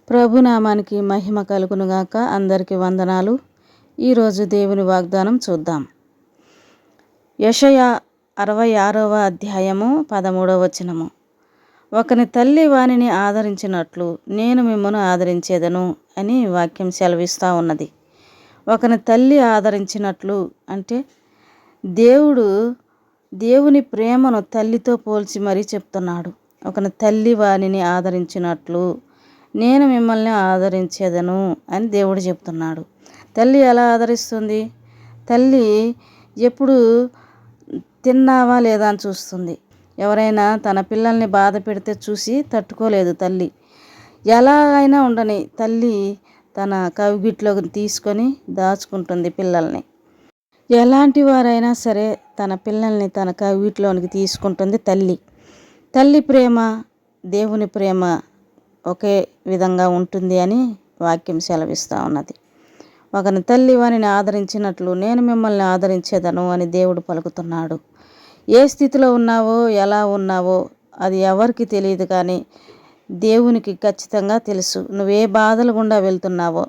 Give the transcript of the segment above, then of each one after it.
ప్రభునామానికి మహిమ కలుగునుగాక. అందరికీ వందనాలు. ఈరోజు దేవుని వాగ్దానం చూద్దాం. యెషయా 66వ అధ్యాయము 13వ వచనము. ఒకని తల్లి వానిని ఆదరించినట్లు నేను మిమ్మను ఆదరించేదను అని వాక్యం సెలవిస్తూ ఉన్నది. ఒకని తల్లి ఆదరించినట్లు అంటే దేవుని ప్రేమను తల్లితో పోల్చి మరీ చెప్తున్నాడు. ఒకని తల్లి వానిని ఆదరించినట్లు నేను మిమ్మల్ని ఆదరించేదను అని దేవుడు చెప్తున్నాడు. తల్లి ఎలా ఆదరిస్తుంది? తల్లి ఎప్పుడు తిన్నావా లేదా అని చూస్తుంది. ఎవరైనా తన పిల్లల్ని బాధ పెడితే చూసి తట్టుకోలేదు తల్లి. ఎలా అయినా ఉండని తల్లి తన కవిగిట్లోకి తీసుకొని దాచుకుంటుంది పిల్లల్ని. ఎలాంటి వారైనా సరే తన పిల్లల్ని తన కవిగిట్లోనికి తీసుకుంటుంది తల్లి. తల్లి ప్రేమ దేవుని ప్రేమ ఒకే విధంగా ఉంటుంది అని వాక్యం సెలవిస్తూ ఉన్నది. ఒకని తల్లి వానిని ఆదరించినట్లు నేను మిమ్మల్ని ఆదరించేదను అని దేవుడు పలుకుతున్నాడు. ఏ స్థితిలో ఉన్నావో ఎలా ఉన్నావో అది ఎవరికి తెలియదు, కానీ దేవునికి ఖచ్చితంగా తెలుసు. నువ్వే బాధల గుండా వెళ్తున్నావో,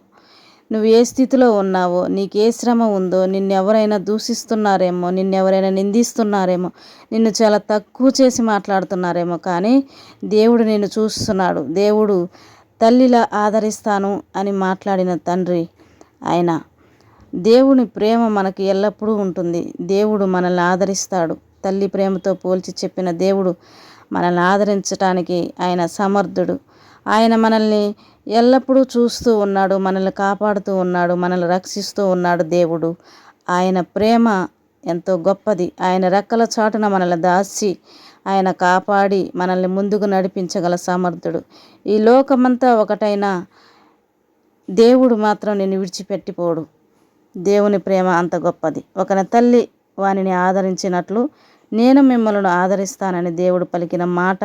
నువ్వు ఏ స్థితిలో ఉన్నావో, నీకే శ్రమ ఉందో, నిన్నెవరైనా దూషిస్తున్నారేమో, నిన్నెవరైనా నిందిస్తున్నారేమో, నిన్ను చాలా తక్కువ చేసి మాట్లాడుతున్నారేమో, కానీ దేవుడు నిన్ను చూస్తున్నాడు. దేవుడు తల్లిలా ఆదరిస్తాను అని మాట్లాడిన తండ్రి ఆయన. దేవుని ప్రేమ మనకి ఎల్లప్పుడూ ఉంటుంది. దేవుడు మనల్ని ఆదరిస్తాడు. తల్లి ప్రేమతో పోల్చి చెప్పిన దేవుడు మనల్ని ఆదరించటానికి ఆయన సమర్థుడు. ఆయన మనల్ని ఎల్లప్పుడూ చూస్తూ ఉన్నాడు, మనల్ని కాపాడుతూ ఉన్నాడు, మనల్ని రక్షిస్తూ ఉన్నాడు. దేవుడు ఆయన ప్రేమ ఎంతో గొప్పది. ఆయన రెక్కల చాటున మనల్ని దాచి ఆయన కాపాడి మనల్ని ముందుకు నడిపించగల సమర్థుడు. ఈ లోకమంతా ఒకటైనా దేవుడు మాత్రం నిన్ను విడిచిపెట్టిపోడు. దేవుని ప్రేమ అంత గొప్పది. ఒకని తల్లి వానిని ఆదరించినట్లు నేను మిమ్మల్ని ఆదరిస్తానని దేవుడు పలికిన మాట,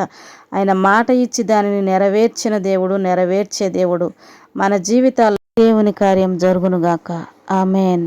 ఆయన మాట ఇచ్చి దానిని నెరవేర్చిన దేవుడు, నెరవేర్చే దేవుడు. మన జీవితాల్లో దేవుని కార్యం జరుగునుగాక. ఆమేన్.